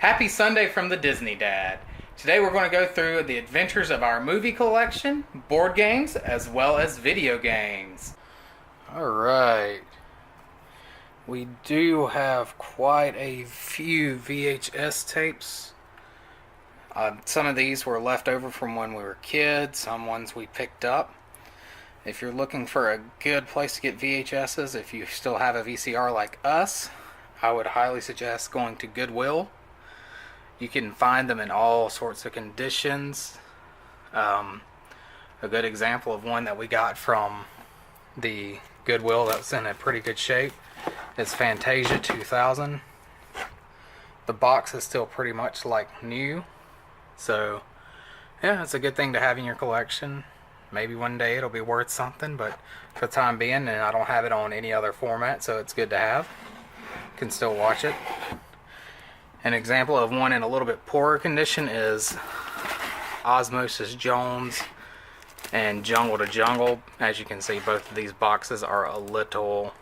Happy Sunday from the Disney Dad. Today we're going to go through the adventures of our movie collection, board games, as well as video games. Alright. We do have quite a few VHS tapes. Some of these were left over from when we were kids, some ones we picked up. If you're looking for a good place to get VHSs, if you still have a VCR like us, I would highly suggest going to Goodwill. You can find them in all sorts of conditions. A good example of one that we got from the Goodwill that's in a pretty good shape is Fantasia 2000. The box is still pretty much like new. So, yeah, it's a good thing to have in your collection. Maybe one day it'll be worth something, but for the time being, and I don't have it on any other format, so it's good to have. You can still watch it. An example of one in a little bit poorer condition is Osmosis Jones and Jungle to Jungle. As you can see, both of these boxes are a little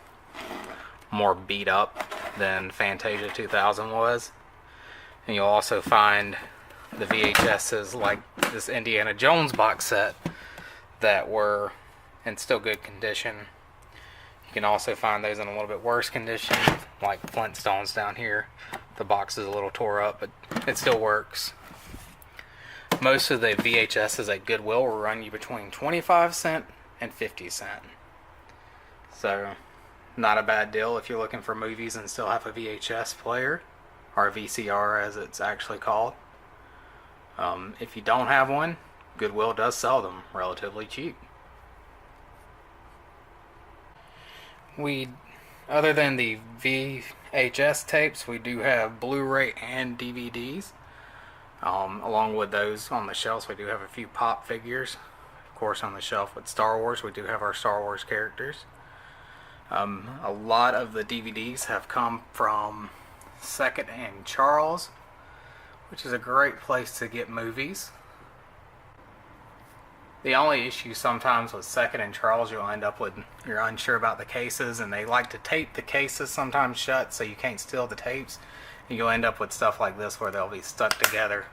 more beat up than Fantasia 2000 was. And you'll also find the VHSs like this Indiana Jones box set that were in still good condition. You can also find those in a little bit worse condition, like Flintstones down here. The box is a little tore up, but it still works. Most of the VHSs at Goodwill will run you between 25 cents and 50 cents. So, not a bad deal if you're looking for movies and still have a VHS player, or a VCR as it's actually called. If you don't have one, Goodwill does sell them relatively cheap. Other than the VHS tapes, we do have Blu-ray and DVDs. Along with those on the shelves, we do have a few pop figures. Of course, on the shelf with Star Wars, we do have our Star Wars characters. A lot of the DVDs have come from Second and Charles, which is a great place to get movies. The only issue sometimes with Second and Charles, you'll end up with, you're unsure about the cases, and they like to tape the cases sometimes shut so you can't steal the tapes. And you'll end up with stuff like this where they'll be stuck together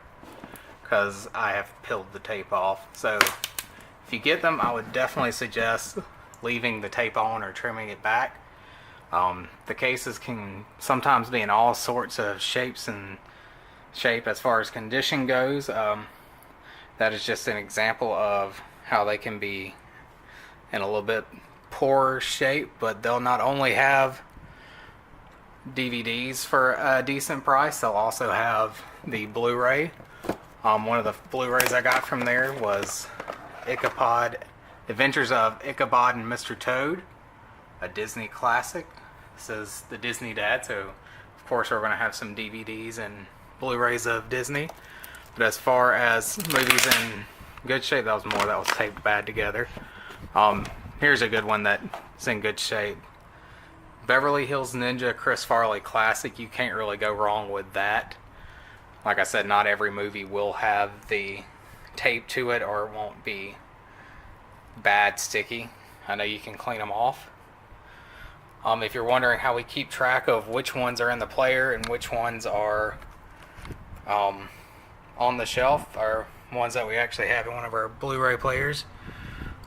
because I have peeled the tape off. So if you get them, I would definitely suggest leaving the tape on or trimming it back. The cases can sometimes be in all sorts of shapes and shape as far as condition goes. That is just an example of how they can be in a little bit poorer shape, but they'll not only have DVDs for a decent price, they'll also have the Blu-ray. One of the Blu-rays I got from there was Adventures of Ichabod and Mr. Toad, a Disney classic. This is the Disney Dad, so of course we're going to have some DVDs and Blu-rays of Disney. But as far as movies in good shape, that was taped bad together. Here's a good one that's in good shape. Beverly Hills Ninja Chris Farley Classic. You can't really go wrong with that. Like I said, not every movie will have the tape to it or it won't be bad sticky. I know you can clean them off. If you're wondering how we keep track of which ones are in the player and which ones are on the shelf, are ones that we actually have in one of our Blu-ray players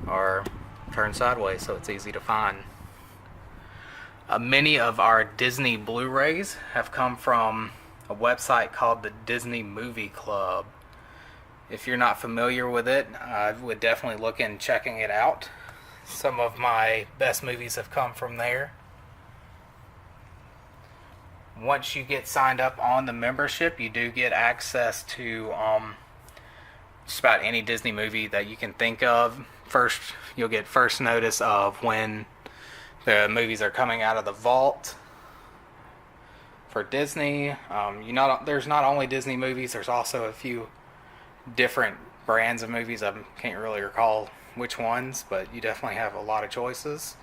are turned sideways so it's easy to find. Many of our Disney Blu-rays have come from a website called the Disney Movie Club. If you're not familiar with it, I would definitely look in checking it out. Some of my best movies have come from there. Once you get signed up on the membership, you do get access to just about any Disney movie that you can think of. First, you'll get first notice of when the movies are coming out of the vault for Disney. There's not only Disney movies, there's also a few different brands of movies. I can't really recall which ones, but you definitely have a lot of choices.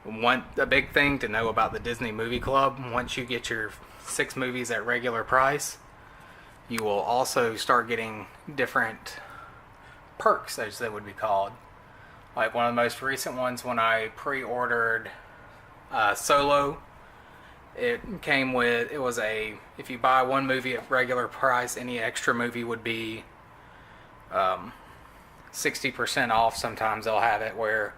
A big thing to know about the Disney Movie Club, once you get your 6 movies at regular price, you will also start getting different perks, as they would be called. Like one of the most recent ones, when I pre-ordered Solo, It came with, it was a, if you buy one movie at regular price, any extra movie would be 60% off. Sometimes they'll have it where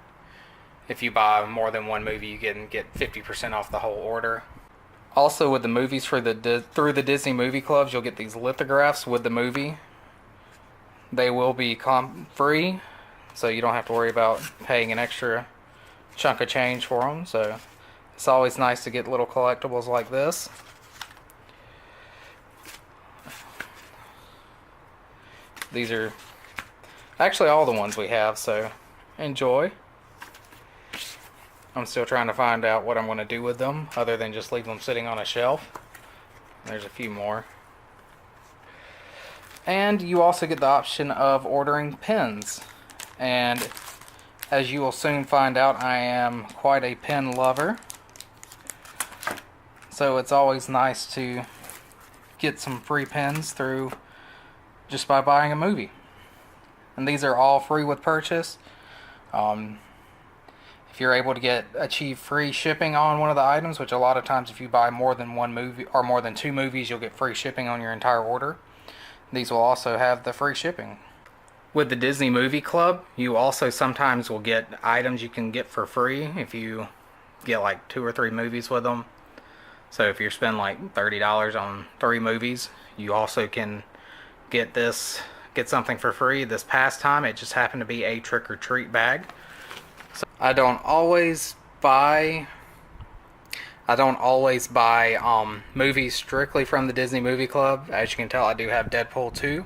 if you buy more than one movie, you get 50% off the whole order. Also, with the movies through the Disney movie clubs, you'll get these lithographs with the movie. They will be free, so you don't have to worry about paying an extra chunk of change for them. So it's always nice to get little collectibles like this. These are actually all the ones we have, so enjoy. I'm still trying to find out what I'm going to do with them other than just leave them sitting on a shelf. There's a few more. And you also get the option of ordering pins. And as you will soon find out, I am quite a pin lover. So it's always nice to get some free pins through just by buying a movie. And these are all free with purchase. If you're able to achieve free shipping on one of the items, which a lot of times if you buy more than one movie or more than 2 movies, you'll get free shipping on your entire order. These will also have the free shipping. With the Disney Movie Club, you also sometimes will get items you can get for free if you get like 2 or 3 movies with them. So if you're spending like $30 on 3 movies, you also can get something for free. This past time, it just happened to be a trick or treat bag. So I don't always buy movies strictly from the Disney Movie Club. As you can tell, I do have Deadpool 2.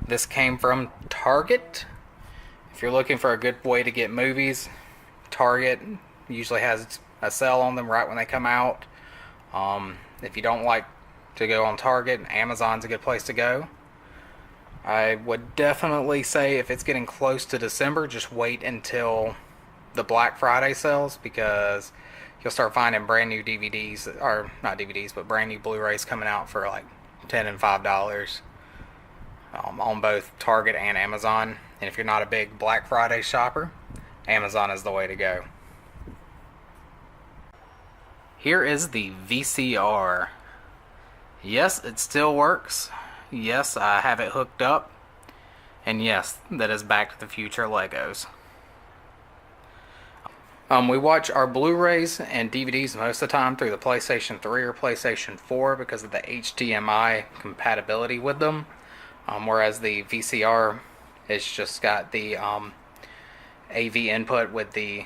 This came from Target. If you're looking for a good way to get movies, Target usually has a sale on them right when they come out. If you don't like to go on Target, Amazon's a good place to go. I would definitely say if it's getting close to December, just wait until the Black Friday sales, because you'll start finding brand new DVDs, or not DVDs, but brand new Blu-rays coming out for like $10 and $5 on both Target and Amazon. And if you're not a big Black Friday shopper, Amazon is the way to go. Here is the VCR. Yes, it still works. Yes, I have it hooked up. And yes, that is Back to the Future Legos. We watch our Blu-rays and DVDs most of the time through the PlayStation 3 or PlayStation 4 because of the HDMI compatibility with them. Whereas the VCR, it's just got the AV input with the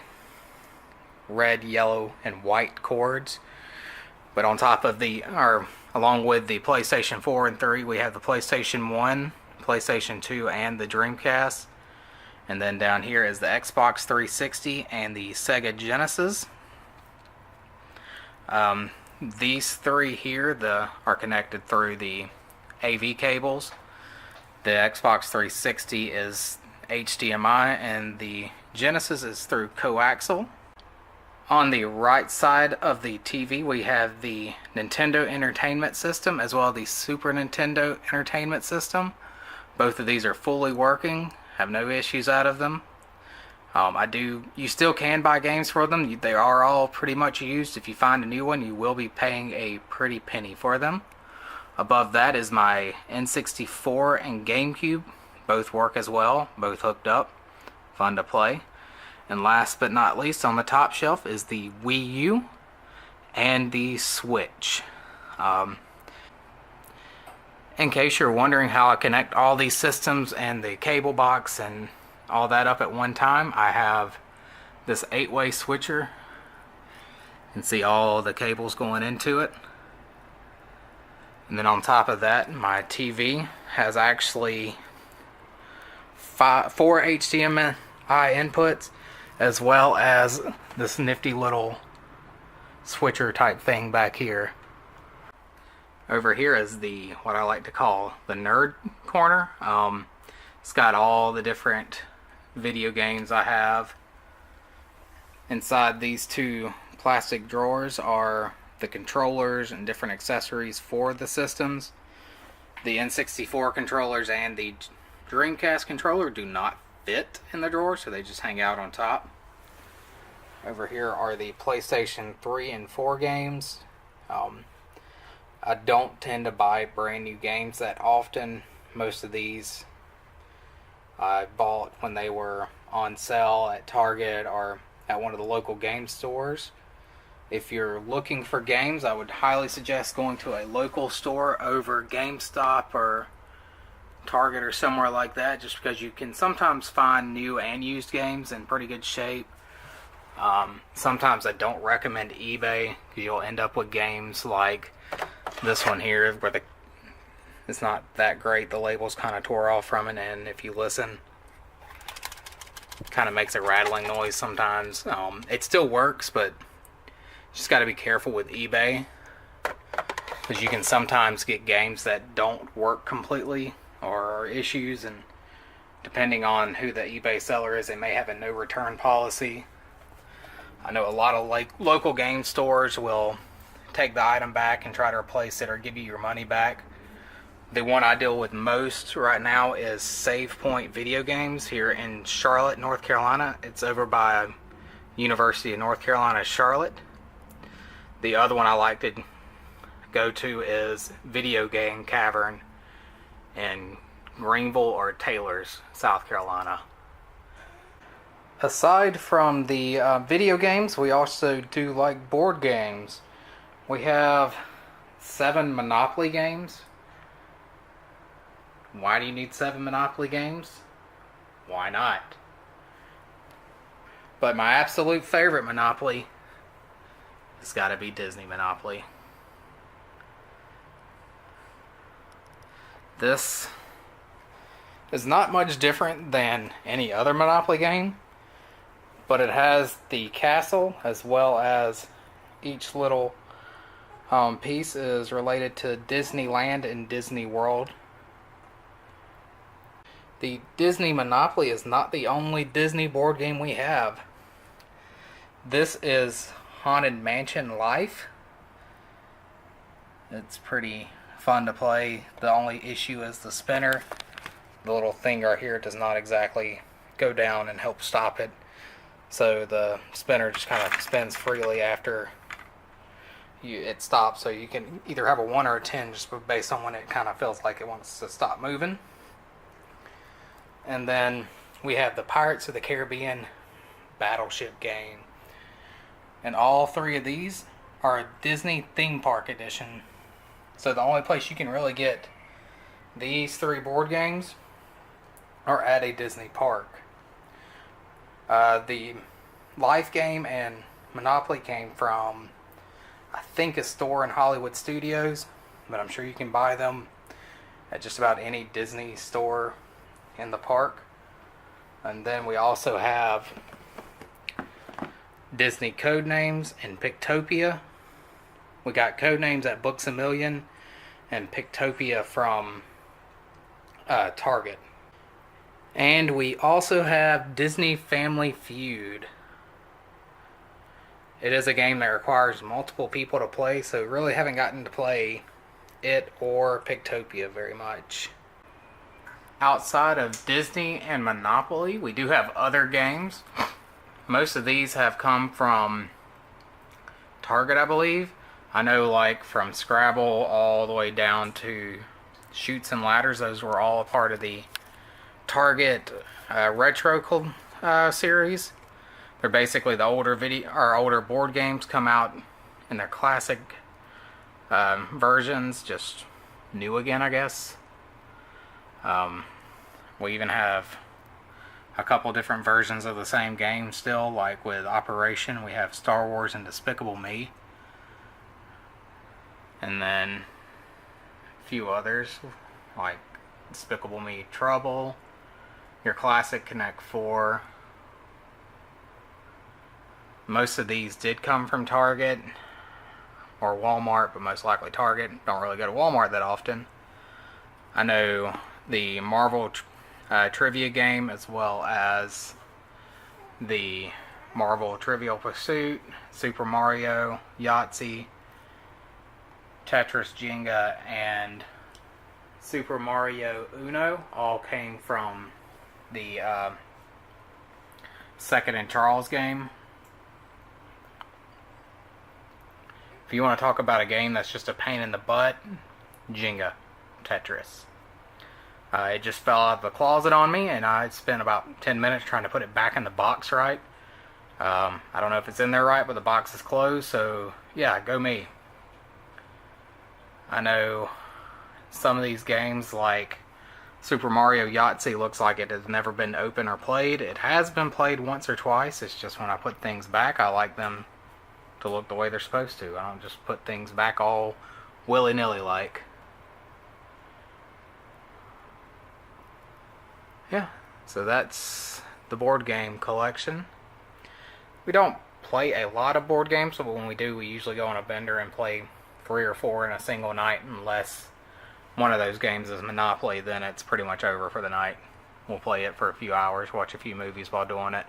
red, yellow, and white cords. But on top of along with the PlayStation 4 and 3, we have the PlayStation 1, PlayStation 2, and the Dreamcast. And then down here is the Xbox 360 and the Sega Genesis. These 3 here are connected through the AV cables. The Xbox 360 is HDMI and the Genesis is through coaxial. On the right side of the TV we have the Nintendo Entertainment System as well as the Super Nintendo Entertainment System. Both of these are fully working. Have no issues out of them. You still can buy games for them. They are all pretty much used. If you find a new one, you will be paying a pretty penny for them. Above that is my N64 and GameCube. Both work as well. Both hooked up. Fun to play. And last but not least, on the top shelf is the Wii U and the Switch. In case you're wondering how I connect all these systems and the cable box and all that up at one time, I have this 8-way switcher. You can see all the cables going into it. And then on top of that, my TV has actually 4 HDMI inputs, as well as this nifty little switcher type thing back here. Over here is what I like to call the nerd corner. It's got all the different video games I have. Inside these 2 plastic drawers are the controllers and different accessories for the systems. The N64 controllers and the Dreamcast controller do not fit in the drawer, so they just hang out on top. Over here are the PlayStation 3 and 4 games, Um, I don't tend to buy brand new games that often. Most of these I bought when they were on sale at Target or at one of the local game stores. If you're looking for games, I would highly suggest going to a local store over GameStop or Target or somewhere like that, just because you can sometimes find new and used games in pretty good shape. Sometimes I don't recommend eBay because you'll end up with games like this one here where it's not that great. The label's kind of tore off from it, and if you listen, it kind of makes a rattling noise sometimes. It still works, but just got to be careful with eBay because you can sometimes get games that don't work completely or are issues, and depending on who the eBay seller is, they may have a no return policy. I know a lot of local game stores will take the item back and try to replace it or give you your money back. The one I deal with most right now is Save Point Video Games here in Charlotte, North Carolina. It's over by University of North Carolina, Charlotte. The other one I like to go to is Video Game Cavern in Greenville or Taylors, South Carolina. Aside from the video games, we also do like board games. We have 7 Monopoly games. Why do you need 7 Monopoly games? Why not? But my absolute favorite Monopoly has got to be Disney Monopoly. This is not much different than any other Monopoly game, but it has the castle as well as each little piece is related to Disneyland and Disney World. The Disney Monopoly is not the only Disney board game we have. This is Haunted Mansion Life. It's pretty fun to play. The only issue is the spinner. The little thing right here does not exactly go down and help stop it. So the spinner just kind of spins freely after it stops. So you can either have a 1 or a 10 just based on when it kind of feels like it wants to stop moving. And then we have the Pirates of the Caribbean Battleship game. And all 3 of these are a Disney theme park edition. So the only place you can really get these 3 board games are at a Disney park. The Life game and Monopoly came from, I think, a store in Hollywood Studios, but I'm sure you can buy them at just about any Disney store in the park. And then we also have Disney Codenames and Pictopia. We got Codenames at Books A Million and Pictopia from Target. And we also have Disney Family Feud. It is a game that requires multiple people to play, so really haven't gotten to play it or Pictopia very much. Outside of Disney and Monopoly, we do have other games. Most of these have come from Target, I believe. I know, like, from Scrabble all the way down to Chutes and Ladders, those were all a part of the Target Retro series. They're basically the older board games come out in their classic versions, just new again, I guess. We even have a couple different versions of the same game still, like with Operation, we have Star Wars and Despicable Me. And then a few others, like Despicable Me Trouble, your classic Connect 4. Most of these did come from Target or Walmart, but most likely Target. Don't really go to Walmart that often. I know the Marvel trivia game, as well as the Marvel Trivial Pursuit, Super Mario, Yahtzee, Tetris, Jenga, and Super Mario Uno all came from the Second and Charles game. If you want to talk about a game that's just a pain in the butt, Jenga, Tetris. It just fell out of the closet on me, and I spent about 10 minutes trying to put it back in the box right. I don't know if it's in there right, but the box is closed, so yeah, go me. I know some of these games, like Super Mario Yahtzee, looks like it has never been opened or played. It has been played once or twice. It's just when I put things back, I like them to look the way they're supposed to. I don't just put things back all willy-nilly like. Yeah, so that's the board game collection. We don't play a lot of board games, but when we do, we usually go on a bender and play 3 or 4 in a single night, unless one of those games is Monopoly. Then it's pretty much over for the night. We'll play it for a few hours, watch a few movies while doing it.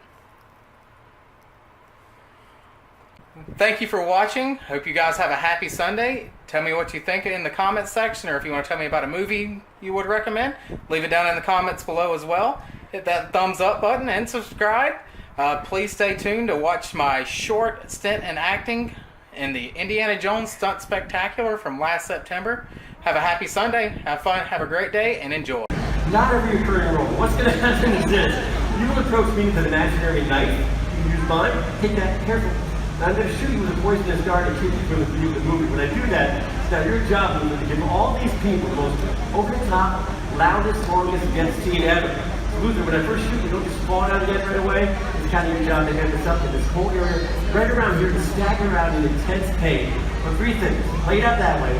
Thank you for watching. Hope you guys have a happy Sunday. Tell me what you think in the comments section, or if you want to tell me about a movie you would recommend, leave it down in the comments below as well. Hit that thumbs up button and subscribe. Please stay tuned to watch my short stint in acting in the Indiana Jones Stunt Spectacular from last September. Have a happy Sunday, have fun, have a great day, and enjoy. Not a recurring role. What's going to happen is this. You will approach me with an imaginary knife. You can use mine. Take that careful. Now I'm going to shoot you with a poisonous dart and keep you from the view of the movie. When I do that, it's now your job is to give all these people the most over-the-top, loudest, longest death scene ever. Luther, when I first shoot, you don't just fall out again right away. It's kind of your job to hand this up to this whole area, right around here, to stagger around in intense pain. But 3 things. Play it out that way.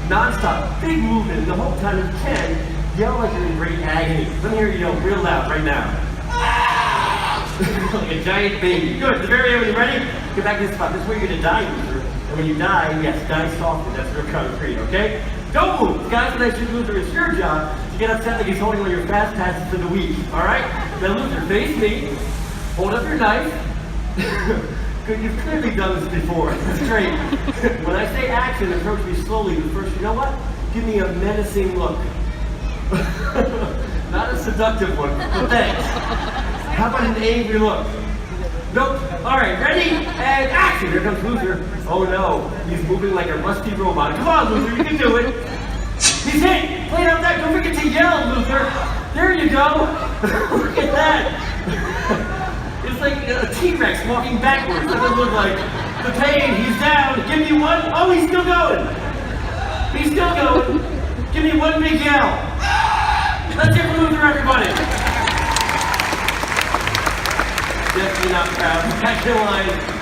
Non-stop, big movement, and the whole time you can, yell like you're in great agony. Let me hear you yell real loud right now. Like a giant baby. Good. At the very end, when you're ready, get back to this spot. This is where you're going to die, Luther. And when you die, yes, die softly. That's real concrete, okay? Don't move! Guys, when I shoot Luther, it's your job to get upset like he's holding one of your fast passes for the week. Alright? Now Luther, face me. Hold up your knife. Good, you've clearly done this before. That's great. When I say action, approach me slowly. But first, you know what? Give me a menacing look. Not a seductive one, but thanks. How about an angry look? Nope. Alright, ready? And action! Here comes Luther. Oh no, he's moving like a rusty robot. Come on, Luther, you can do it. He's hit! Play it out that. Don't forget to yell, Luther. There you go. Look at that. It's like a T-Rex walking backwards. That's what it looks like. The pain, he's down. Give me one. Oh, he's still going. He's still going. Give me one big yell. Let's hear from Luther, everybody. Definitely not proud. Back in line.